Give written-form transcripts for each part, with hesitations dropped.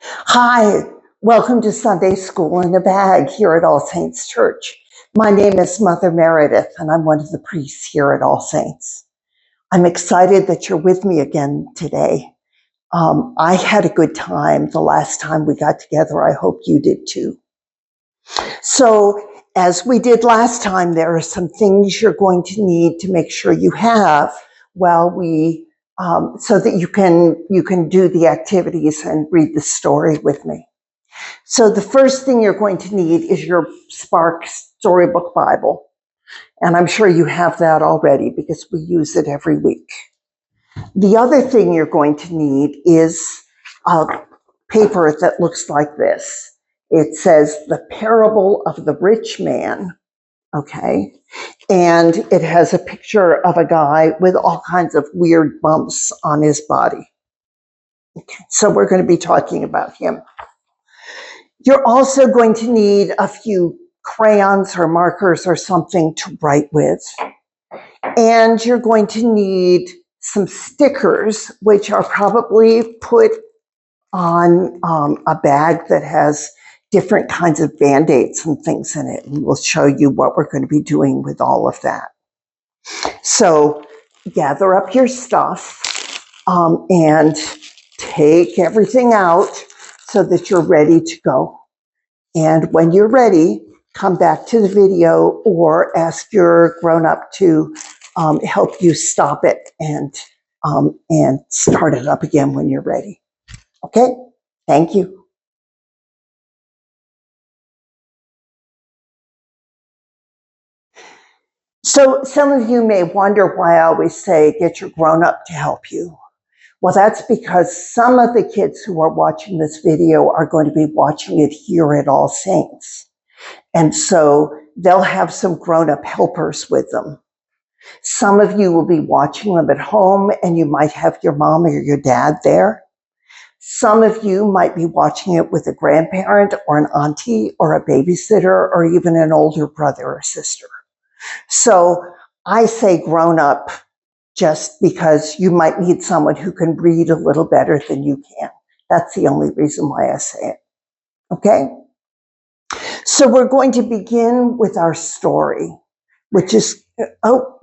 Hi, welcome to Sunday School in a Bag here at All Saints Church. My name is Mother Meredith, and I'm one of the priests here at All Saints. I'm excited that you're with me again today. I had a good time the last time we got together. I hope you did too. So, as we did last time, there are some things you're going to need to make sure you have while so that you can do the activities and read the story with me. So the first thing you're going to need is your Spark Storybook Bible. And I'm sure you have that already because we use it every week. The other thing you're going to need is a paper that looks like this. It says The Parable of the Rich Man, okay? And it has a picture of a guy with all kinds of weird bumps on his body. Okay, so we're going to be talking about him. You're also going to need a few crayons or markers or something to write with. And you're going to need some stickers, which are probably put on a bag that has different kinds of Band-Aids and things in it. And we'll show you what we're going to be doing with all of that. So gather up your stuff and take everything out so that you're ready to go. And when you're ready, come back to the video or ask your grown-up to help you stop it and start it up again when you're ready. Okay? Thank you. So some of you may wonder why I always say get your grown-up to help you. Well, that's because some of the kids who are watching this video are going to be watching it here at All Saints. And so they'll have some grown-up helpers with them. Some of you will be watching them at home and you might have your mom or your dad there. Some of you might be watching it with a grandparent or an auntie or a babysitter or even an older brother or sister. So I say grown up just because you might need someone who can read a little better than you can. That's the only reason why I say it. Okay? So we're going to begin with our story, which is,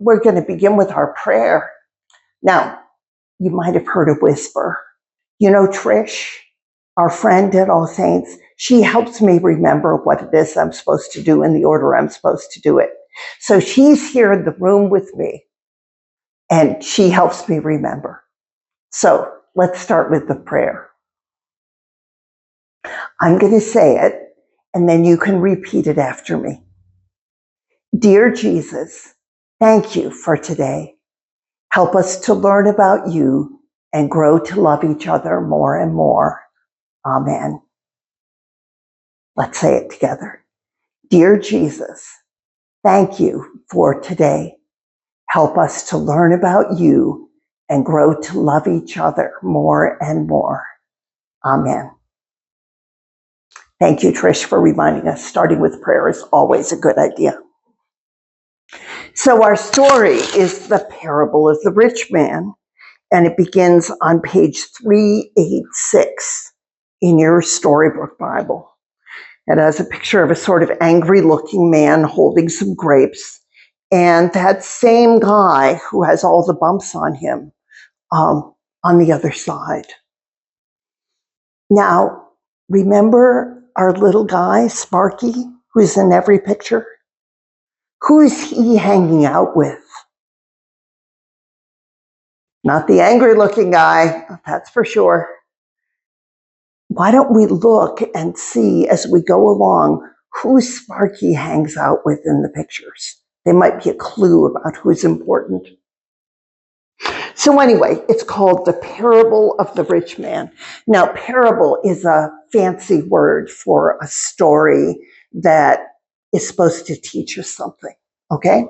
we're going to begin with our prayer. Now, you might have heard a whisper. You know, Trish, our friend at All Saints, she helps me remember what it is I'm supposed to do in the order I'm supposed to do it. So she's here in the room with me, and she helps me remember. So let's start with the prayer. I'm going to say it, and then you can repeat it after me. Dear Jesus, thank you for today. Help us to learn about you and grow to love each other more and more. Amen. Let's say it together. Dear Jesus, thank you for today. Help us to learn about you and grow to love each other more and more. Amen. Thank you, Trish, for reminding us starting with prayer is always a good idea. So our story is the parable of the rich man, and it begins on page 386 in your storybook Bible. It has a picture of a sort of angry-looking man holding some grapes, and that same guy who has all the bumps on him on the other side. Now, remember our little guy, Sparky, who's in every picture? Who is he hanging out with? Not the angry-looking guy, that's for sure. Why don't we look and see as we go along who Sparky hangs out with in the pictures? They might be a clue about who's important. So anyway, it's called The Parable of the Rich Man. Now, parable is a fancy word for a story that is supposed to teach us something, okay?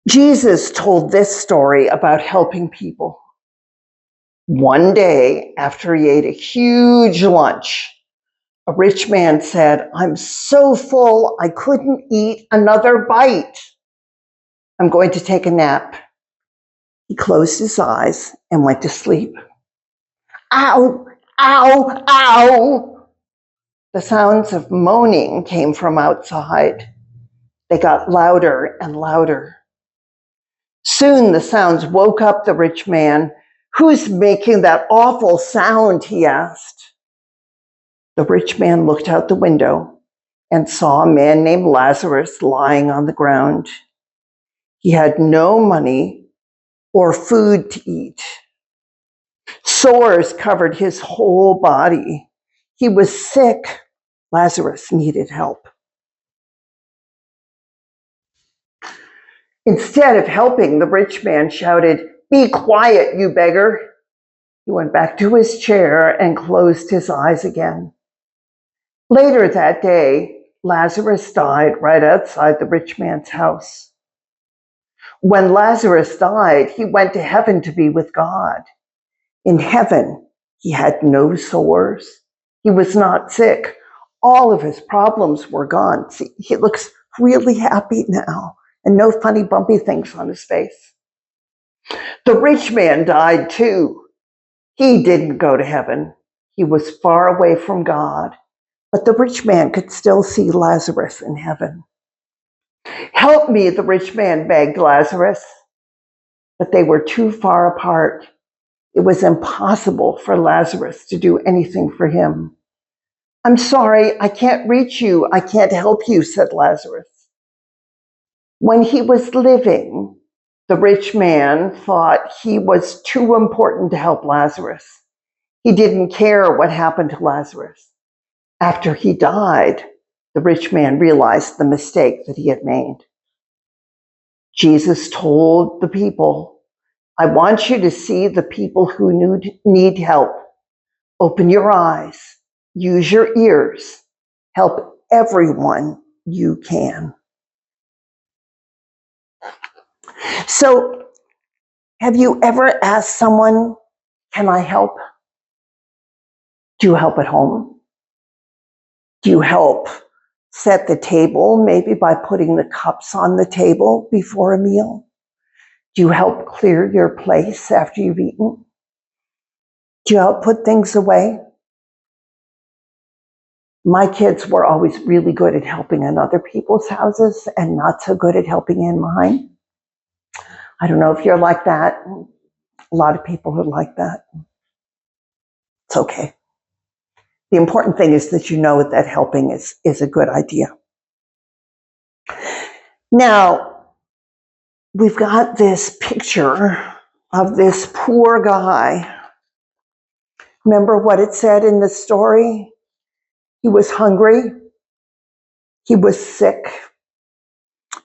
Jesus told this story about helping people. One day, after he ate a huge lunch, a rich man said, "I'm so full, I couldn't eat another bite. I'm going to take a nap." He closed his eyes and went to sleep. Ow! Ow, ow. The sounds of moaning came from outside. They got louder and louder. Soon the sounds woke up the rich man. Who's making that awful sound? He asked. The rich man looked out the window and saw a man named Lazarus lying on the ground. He had no money or food to eat. Sores covered his whole body. He was sick. Lazarus needed help. Instead of helping, the rich man shouted, "Be quiet, you beggar." He went back to his chair and closed his eyes again. Later that day, Lazarus died right outside the rich man's house. When Lazarus died, he went to heaven to be with God. In heaven, he had no sores. He was not sick. All of his problems were gone. See, he looks really happy now, and no funny bumpy things on his face. The rich man died too. He didn't go to heaven. He was far away from God, but the rich man could still see Lazarus in heaven. "Help me," the rich man begged Lazarus, but they were too far apart. It was impossible for Lazarus to do anything for him. "I'm sorry, I can't reach you. I can't help you," said Lazarus. When he was living, the rich man thought he was too important to help Lazarus. He didn't care what happened to Lazarus. After he died, the rich man realized the mistake that he had made. Jesus told the people, "I want you to see the people who need help. Open your eyes, use your ears, help everyone you can." So, have you ever asked someone, "Can I help?" Do you help at home? Do you help set the table, maybe by putting the cups on the table before a meal? Do you help clear your place after you've eaten? Do you help put things away? My kids were always really good at helping in other people's houses and not so good at helping in mine. I don't know if you're like that. A lot of people are like that. It's okay. The important thing is that you know that helping is a good idea. Now, we've got this picture of this poor guy. Remember what it said in the story? He was hungry. He was sick.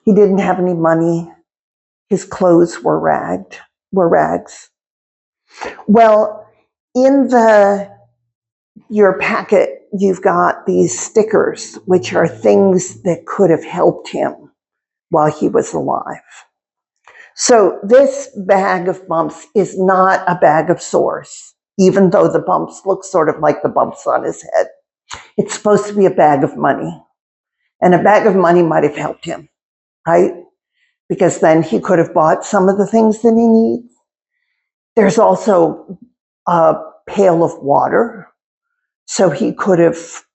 He didn't have any money. His clothes were rags. Well, in your packet, you've got these stickers, which are things that could have helped him while he was alive. So this bag of bumps is not a bag of sores, even though the bumps look sort of like the bumps on his head. It's supposed to be a bag of money. And a bag of money might have helped him, right? Because then he could have bought some of the things that he needs. There's also a pail of water, so he could have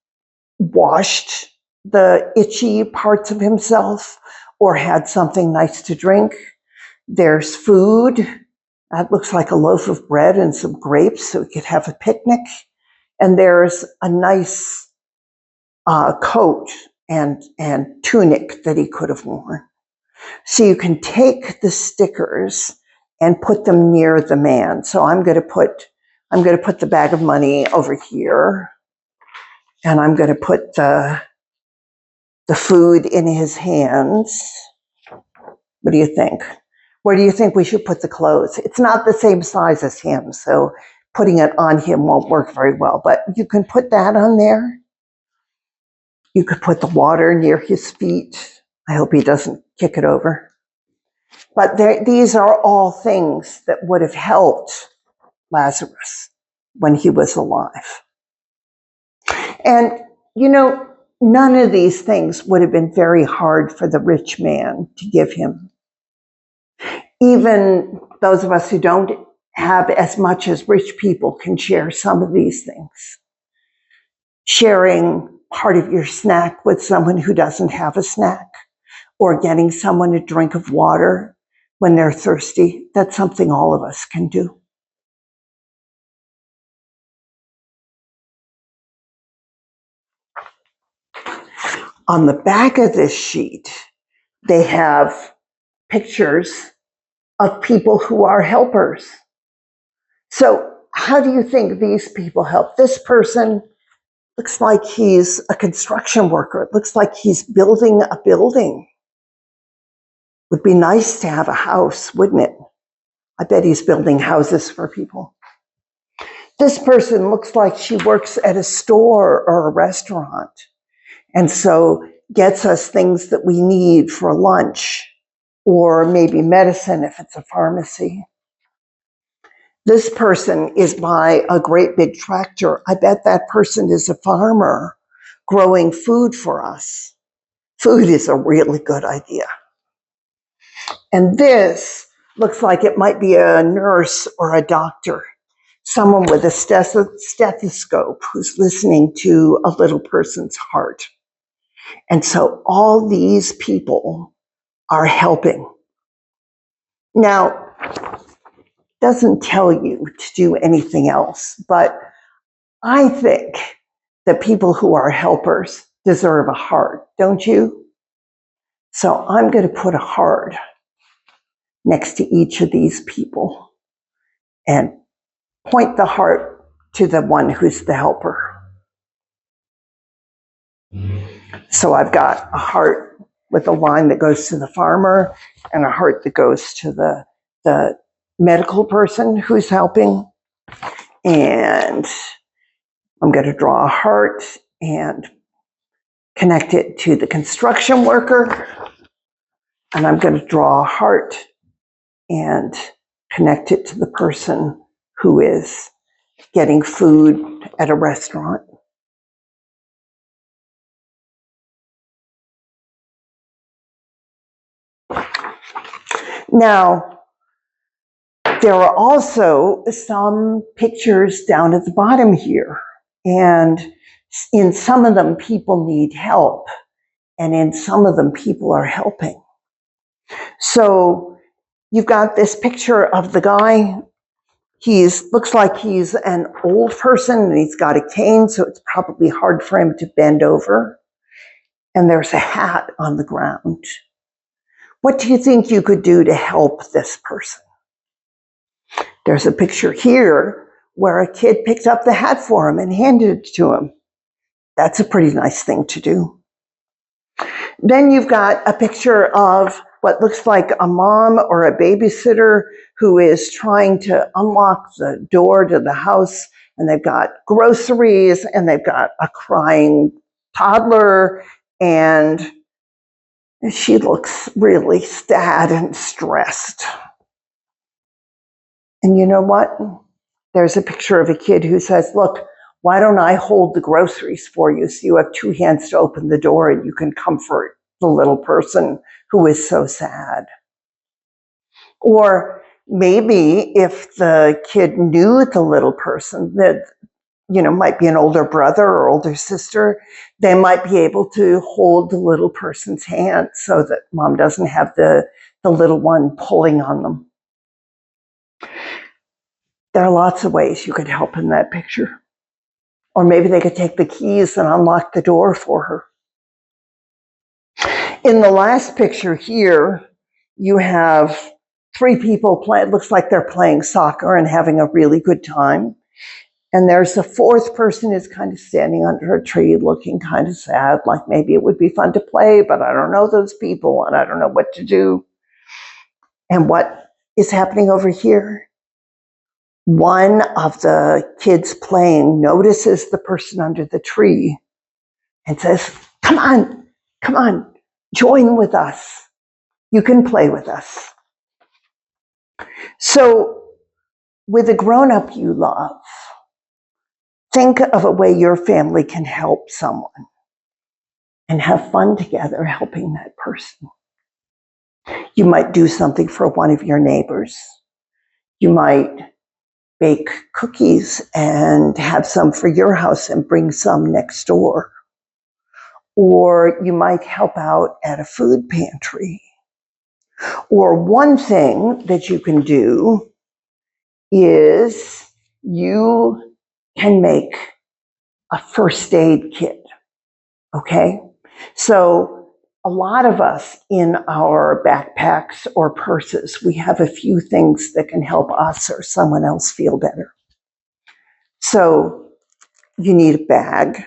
washed the itchy parts of himself or had something nice to drink. There's food. That looks like a loaf of bread and some grapes, so he could have a picnic. And there's a nice coat and tunic that he could have worn. So you can take the stickers and put them near the man. So I'm going to put the bag of money over here, and I'm going to put the food in his hands. What do you think? Where do you think we should put the clothes? It's not the same size as him, so putting it on him won't work very well, but you can put that on there. You could put the water near his feet. I hope he doesn't kick it over. But these are all things that would have helped Lazarus when he was alive. And, you know, none of these things would have been very hard for the rich man to give him. Even those of us who don't have as much as rich people can share some of these things. Sharing part of your snack with someone who doesn't have a snack, or getting someone a drink of water when they're thirsty. That's something all of us can do. On the back of this sheet, they have pictures of people who are helpers. So how do you think these people help? This person looks like he's a construction worker. It looks like he's building a building. Would be nice to have a house, wouldn't it? I bet he's building houses for people. This person looks like she works at a store or a restaurant, and so gets us things that we need for lunch, or maybe medicine if it's a pharmacy. This person is by a great big tractor. I bet that person is a farmer growing food for us. Food is a really good idea. And this looks like it might be a nurse or a doctor, someone with a stethoscope who's listening to a little person's heart. And so all these people are helping. Now, doesn't tell you to do anything else, but I think that people who are helpers deserve a heart, don't you? So I'm going to put a heart next to each of these people and point the heart to the one who's the helper. So I've got a heart with a line that goes to the farmer and a heart that goes to the medical person who's helping. And I'm going to draw a heart and connect it to the construction worker. And I'm going to draw a heart and connect it to the person who is getting food at a restaurant. Now, there are also some pictures down at the bottom here, and in some of them people need help, and in some of them people are helping. So you've got this picture of the guy. Looks like he's an old person and he's got a cane, so it's probably hard for him to bend over. And there's a hat on the ground. What do you think you could do to help this person? There's a picture here where a kid picked up the hat for him and handed it to him. That's a pretty nice thing to do. Then you've got a picture of what looks like a mom or a babysitter who is trying to unlock the door to the house, and they've got groceries and they've got a crying toddler, and she looks really sad and stressed. And you know what? There's a picture of a kid who says, look, why don't I hold the groceries for you so you have two hands to open the door and you can comfort the little person who is so sad. Or maybe if the kid knew the little person that, might be an older brother or older sister, they might be able to hold the little person's hand so that mom doesn't have the little one pulling on them. There are lots of ways you could help in that picture. Or maybe they could take the keys and unlock the door for her. In the last picture here, you have three people playing. It looks like they're playing soccer and having a really good time. And there's a fourth person who's kind of standing under a tree looking kind of sad, like maybe it would be fun to play, but I don't know those people and I don't know what to do. And what is happening over here? One of the kids playing notices the person under the tree and says, come on, join with us. You can play with us. So with a grown-up you love, think of a way your family can help someone and have fun together helping that person. You might do something for one of your neighbors. You might bake cookies and have some for your house and bring some next door. Or you might help out at a food pantry. Or one thing that you can do is you can make a first aid kit, okay? So a lot of us in our backpacks or purses, we have a few things that can help us or someone else feel better. So you need a bag.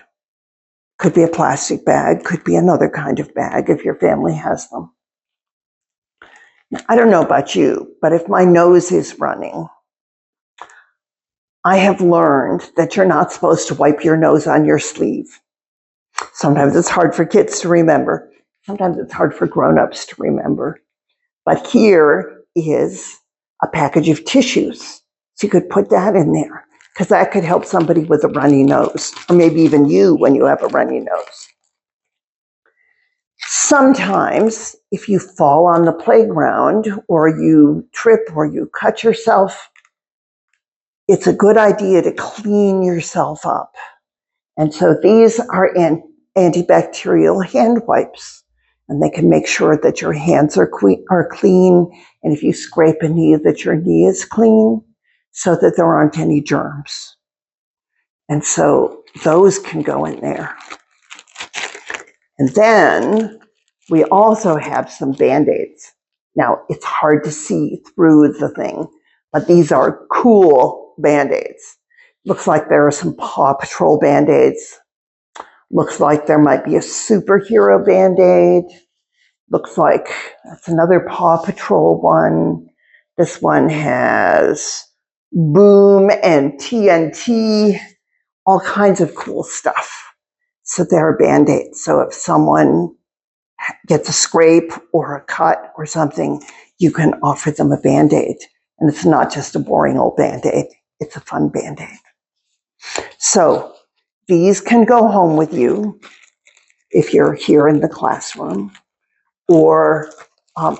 Could be a plastic bag, could be another kind of bag if your family has them. Now, I don't know about you, but if my nose is running, I have learned that you're not supposed to wipe your nose on your sleeve. Sometimes it's hard for kids to remember. Sometimes it's hard for grown-ups to remember. But here is a package of tissues. So you could put that in there, because that could help somebody with a runny nose, or maybe even you when you have a runny nose. Sometimes, if you fall on the playground, or you trip, or you cut yourself, it's a good idea to clean yourself up. And so these are antibacterial hand wipes, and they can make sure that your hands are clean, and if you scrape a knee, that your knee is clean, so that there aren't any germs. And so those can go in there. And then we also have some Band-Aids. Now, it's hard to see through the thing, but these are cool Band-Aids. Looks like there are some Paw Patrol Band-Aids. Looks like there might be a superhero Band-Aid. Looks like that's another Paw Patrol one. This one has Boom and TNT, all kinds of cool stuff. So there are Band-Aids. So if someone gets a scrape or a cut or something, you can offer them a Band-Aid. And it's not just a boring old Band-Aid. It's a fun Band-Aid. So these can go home with you if you're here in the classroom. Or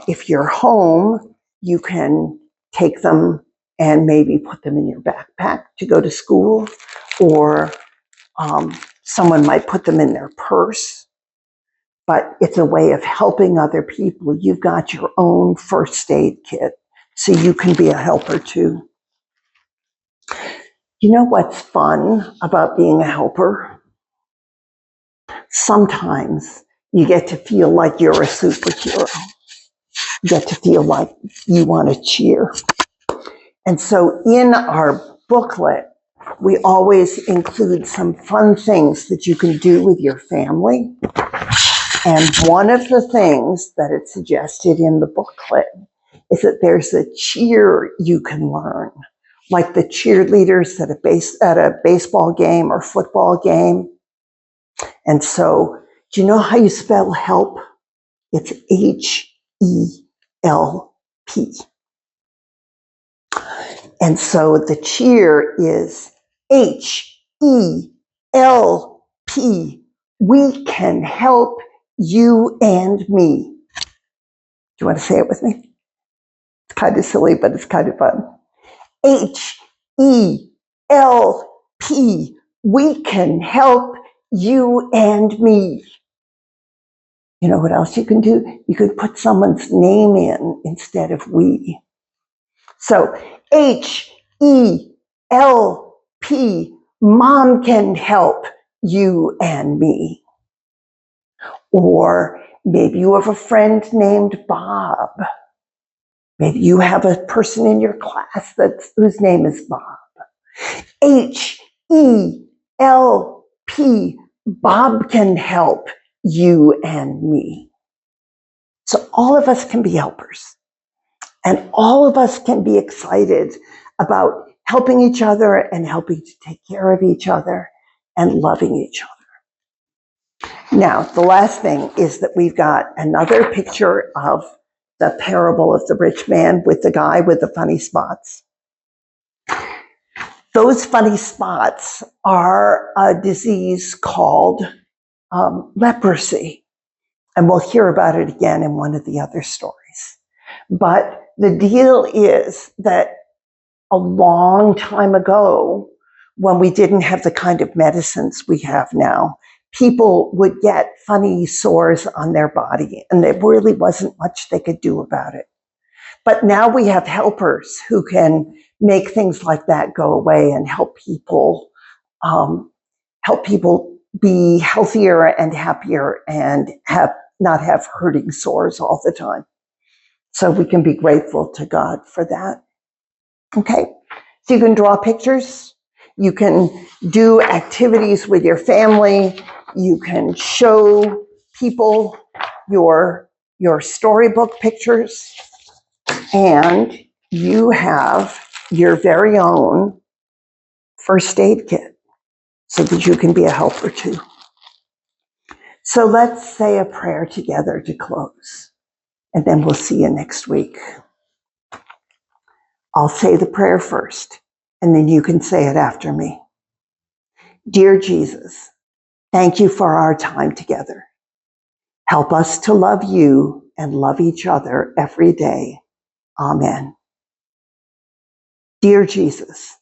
if you're home, you can take them and maybe put them in your backpack to go to school. Or someone might put them in their purse. But it's a way of helping other people. You've got your own first aid kit, so you can be a helper too. You know what's fun about being a helper? Sometimes you get to feel like you're a superhero. You get to feel like you want to cheer. And so in our booklet, we always include some fun things that you can do with your family. And one of the things that it suggested in the booklet is that there's a cheer you can learn, like the cheerleaders at a baseball game or football game. And so, do you know how you spell help? It's H-E-L-P. And so the cheer is H-E-L-P. We can help you and me. Do you want to say it with me? It's kind of silly, but it's kind of fun. H-E-L-P. We can help you and me. You know what else you can do? You could put someone's name in instead of we. So H-E-L-P. Mom can help you and me. Or maybe you have a friend named Bob. Maybe you have a person in your class whose name is Bob. H-E-L-P. Bob can help you and me. So all of us can be helpers. And all of us can be excited about helping each other and helping to take care of each other and loving each other. Now, the last thing is that we've got another picture of the parable of the rich man with the guy with the funny spots. Those funny spots are a disease called leprosy. And we'll hear about it again in one of the other stories. But the deal is that a long time ago, when we didn't have the kind of medicines we have now, people would get funny sores on their body, and there really wasn't much they could do about it. But now we have helpers who can make things like that go away and help people be healthier and happier and not have hurting sores all the time. So we can be grateful to God for that. Okay, so you can draw pictures, you can do activities with your family, you can show people your storybook pictures, and you have your very own first aid kit so that you can be a helper too. So let's say a prayer together to close, and then we'll see you next week. I'll say the prayer first, and then you can say it after me. Dear Jesus, thank you for our time together. Help us to love you and love each other every day. Amen. Dear Jesus,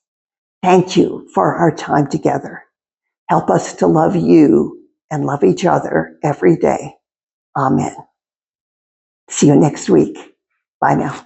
thank you for our time together. Help us to love you and love each other every day. Amen. See you next week. Bye now.